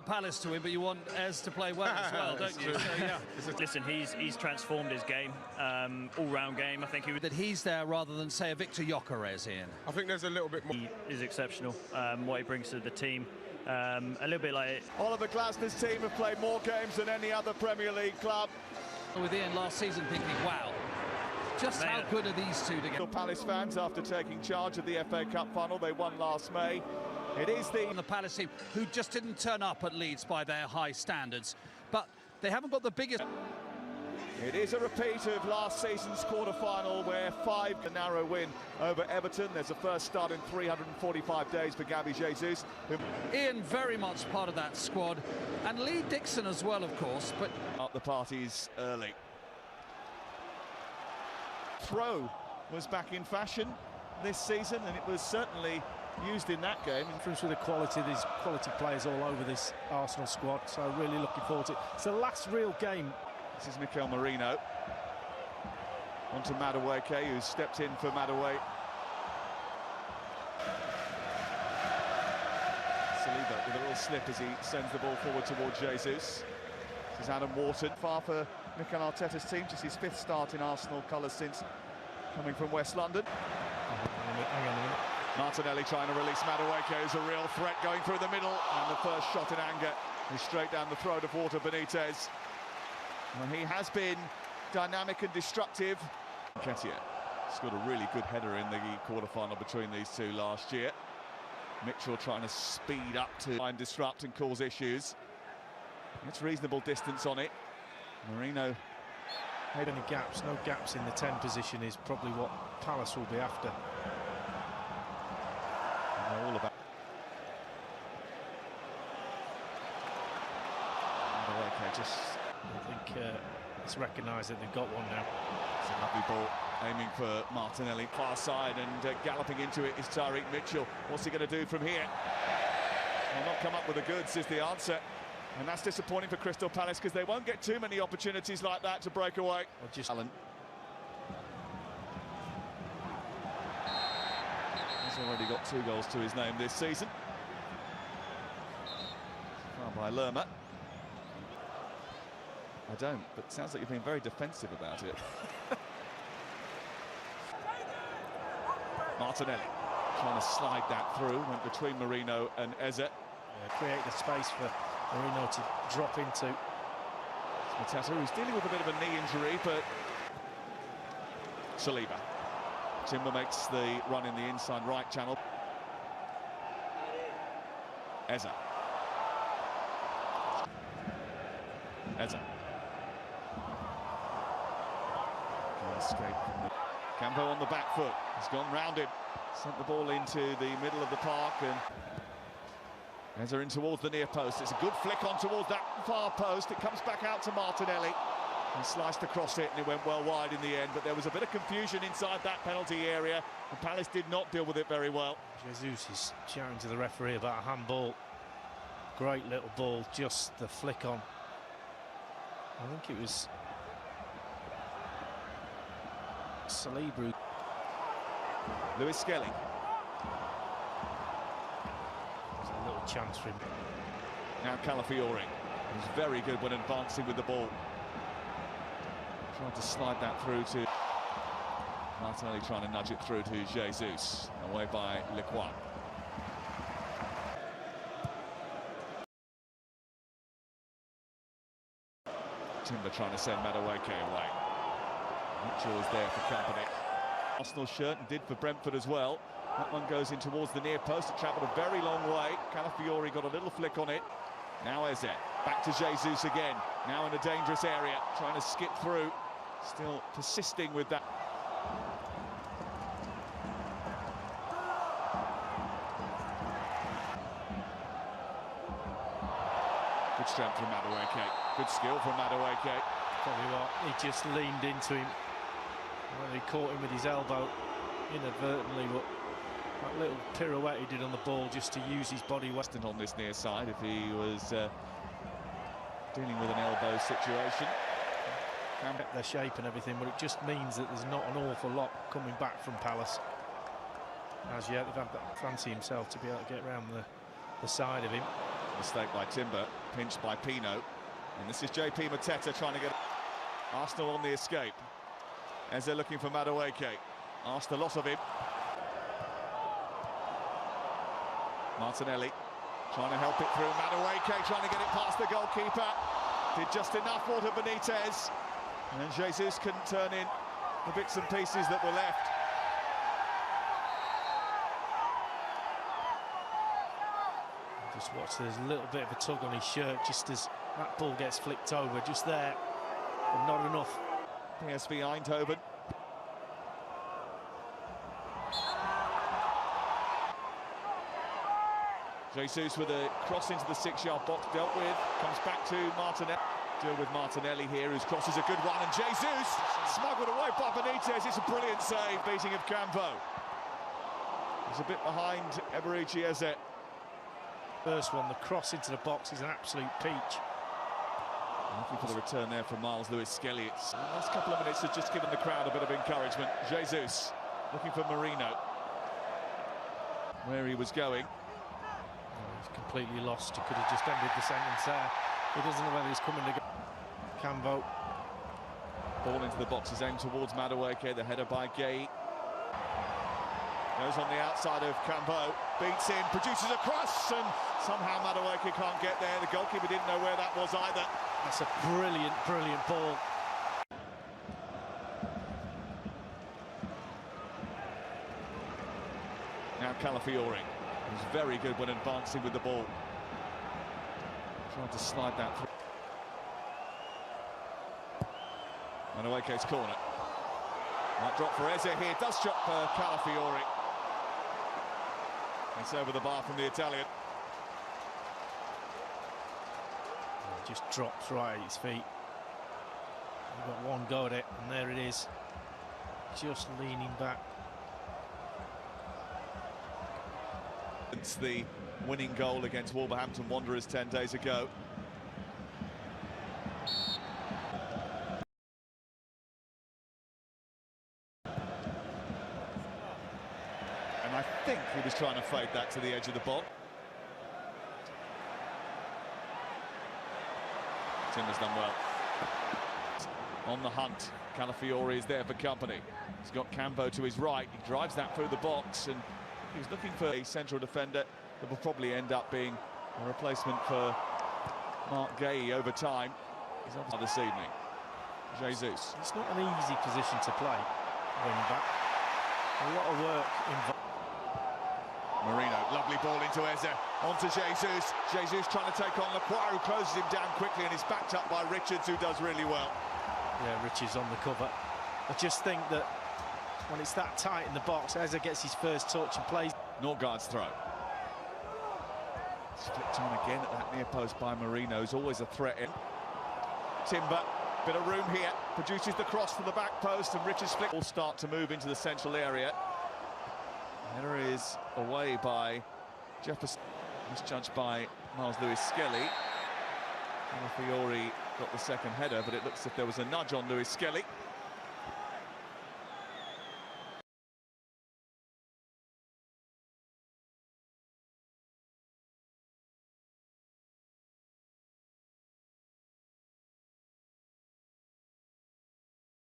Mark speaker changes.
Speaker 1: Palace to win, but you want Ez to play well as well, don't you? So, yeah.
Speaker 2: Listen, he's transformed his game, all-round game. I think
Speaker 1: that he's there rather than, say, a Victor Gyökeres, Ian.
Speaker 3: I think there's a little bit more.
Speaker 2: He is exceptional, what he brings to the team. A little bit like
Speaker 4: Oliver Glasner's team have played more games than any other Premier League club.
Speaker 1: With Ian last season thinking, wow, just how good are these two together?
Speaker 4: Palace fans, after taking charge of the FA Cup final, they won last May. It is the
Speaker 1: Palace team who just didn't turn up at Leeds by their high standards, but they haven't got the biggest.
Speaker 4: It is a repeat of last season's quarter-final where a narrow win over Everton. There's a first start in 345 days for Gabby Jesus.
Speaker 1: Ian very much part of that squad, and Lee Dixon as well, of course, but
Speaker 4: up the parties early. Throw was back in fashion this season, and it was certainly used in that game.
Speaker 5: Difference with the quality, there's quality players all over this Arsenal squad, so really looking forward to it. It's the last real game.
Speaker 4: This is Mikel Merino. On to Madueke, who's stepped in for Madueke. Saliba with a little slip as he sends the ball forward towards Jesus. This is Adam Wharton. Far for Mikel Arteta's team, just his 5th start in Arsenal colours since coming from West London. Martinelli trying to release Madueke, who's a real threat going through the middle, and the first shot in anger is straight down the throat of Walter Benitez. Well, he has been dynamic and destructive. Nketiah scored a really good header in the quarter-final between these two last year. Mitchell trying to speed up to try and disrupt and cause issues. It's reasonable distance on it. Merino.
Speaker 5: Any gaps, no gaps in the 10 position is probably what Palace will be after.
Speaker 4: And they're all about. Okay, just.
Speaker 5: I think it's recognised that they've got one now.
Speaker 4: It's a lovely ball, aiming for Martinelli, far side, and galloping into it is Tyreek Mitchell. What's he going to do from here? Well, not come up with the goods is the answer. And that's disappointing for Crystal Palace because they won't get too many opportunities like that to break away.
Speaker 5: Or just
Speaker 4: Allen. He's already got 2 goals to his name this season. Fouled by Lerma. I don't, but it sounds like you've been very defensive about it. Martinelli trying to slide that through, went between Merino and Eze.
Speaker 5: Create the space for Merino to drop into.
Speaker 4: Mateta, who's dealing with a bit of a knee injury, but Saliba. Timber makes the run in the inside right channel. Eze. Escape from the Campo on the back foot. He's gone round him, sent the ball into the middle of the park, and Eze in towards the near post. It's a good flick on towards that far post. It comes back out to Martinelli. He sliced across it and it went well wide in the end, but there was a bit of confusion inside that penalty area and Palace did not deal with it very well.
Speaker 5: Jesus is shouting to the referee about a handball. Great little ball, just the flick on. I think it was Saliba.
Speaker 4: Lewis Skelly.
Speaker 5: There's a little chance for him.
Speaker 4: Now Calafiori, who's very good when advancing with the ball. Trying to slide that through to Martinelli, trying to nudge it through to Jesus. Away by Lequois. Timber trying to send Madueke away. Mitchell is there for company. Arsenal shirt and did for Brentford as well. That one goes in towards the near post. It travelled a very long way. Calafiori got a little flick on it. Now Eze, back to Jesus again. Now in a dangerous area, trying to skip through. Still persisting with that. Good strength from Madueke. Good skill from Madueke.
Speaker 5: Probably what, he just leaned into him. Well, he caught him with his elbow inadvertently, but that little pirouette he did on the ball just to use his body weight.
Speaker 4: On this near side, if he was dealing with an elbow situation.
Speaker 5: Kept their shape and everything, but it just means that there's not an awful lot coming back from Palace. As yet, they've had that fancy himself to be able to get around the side of him.
Speaker 4: Mistake by Timber, pinched by Pino. And this is JP Mateta trying to get Arsenal on the escape. As they're looking for Madueke. Asked a lot of him. Martinelli trying to help it through. Madueke trying to get it past the goalkeeper. Did just enough for Benitez. And Jesus couldn't turn in the bits and pieces that were left.
Speaker 5: Just watch, there's a little bit of a tug on his shirt just as that ball gets flicked over, just there, but not enough.
Speaker 4: PSV Eindhoven. Jesus with a cross into the 6-yard box, dealt with, comes back to Martinelli. Deal with Martinelli here, whose cross is a good one, and Jesus smuggled away by Benitez. It's a brilliant save, beating of Campo. He's a bit behind Eberici Eze.
Speaker 5: First one, the cross into the box is an absolute peach.
Speaker 4: Looking for the return there from Miles Lewis-Skelly. The last couple of minutes have just given the crowd a bit of encouragement. Jesus looking for Marino. Where he was going.
Speaker 5: He's completely lost. He could have just ended the sentence there. He doesn't know whether he's coming to go. Campo.
Speaker 4: Ball into the box is aimed towards Madueke. The header by Gay. Goes on the outside of Campo. Beats in, produces a cross, and somehow Madueke can't get there. The goalkeeper didn't know where that was either.
Speaker 5: That's a brilliant, brilliant ball.
Speaker 4: Now Calafiori, who's very good when advancing with the ball. Trying to slide that through. Madueke's corner. Might drop for Eze here, does drop for Calafiori. It's over the bar from the Italian.
Speaker 5: Just drops right at his feet. We've got one go at it, and there it is. Just leaning back.
Speaker 4: It's the winning goal against Wolverhampton Wanderers 10 days ago. And I think he was trying to fade that to the edge of the box. Timber's done well. On the hunt, Calafiori is there for company. He's got Campo to his right. He drives that through the box, and he was looking for a central defender that will probably end up being a replacement for Mark Gay over time. He's obviously this evening. Jesus.
Speaker 5: It's not an easy position to play, wing back. A lot of work involved.
Speaker 4: Marino, lovely ball into Eze, onto Jesus. Jesus trying to take on Lacroix, who closes him down quickly, and is backed up by Richards, who does really well.
Speaker 5: Yeah, Richards on the cover. I just think that when it's that tight in the box, Eze gets his first touch and plays.
Speaker 4: Norgard's throw. It's flicked on again at that near post by Marino, who's always a threat in. Timber, bit of room here, produces the cross from the back post, and Richards flick will start to move into the central area. Header is away by Jefferson, misjudged by Miles Lewis-Skelly. Calafiori got the second header, but it looks as if there was a nudge on Lewis-Skelly.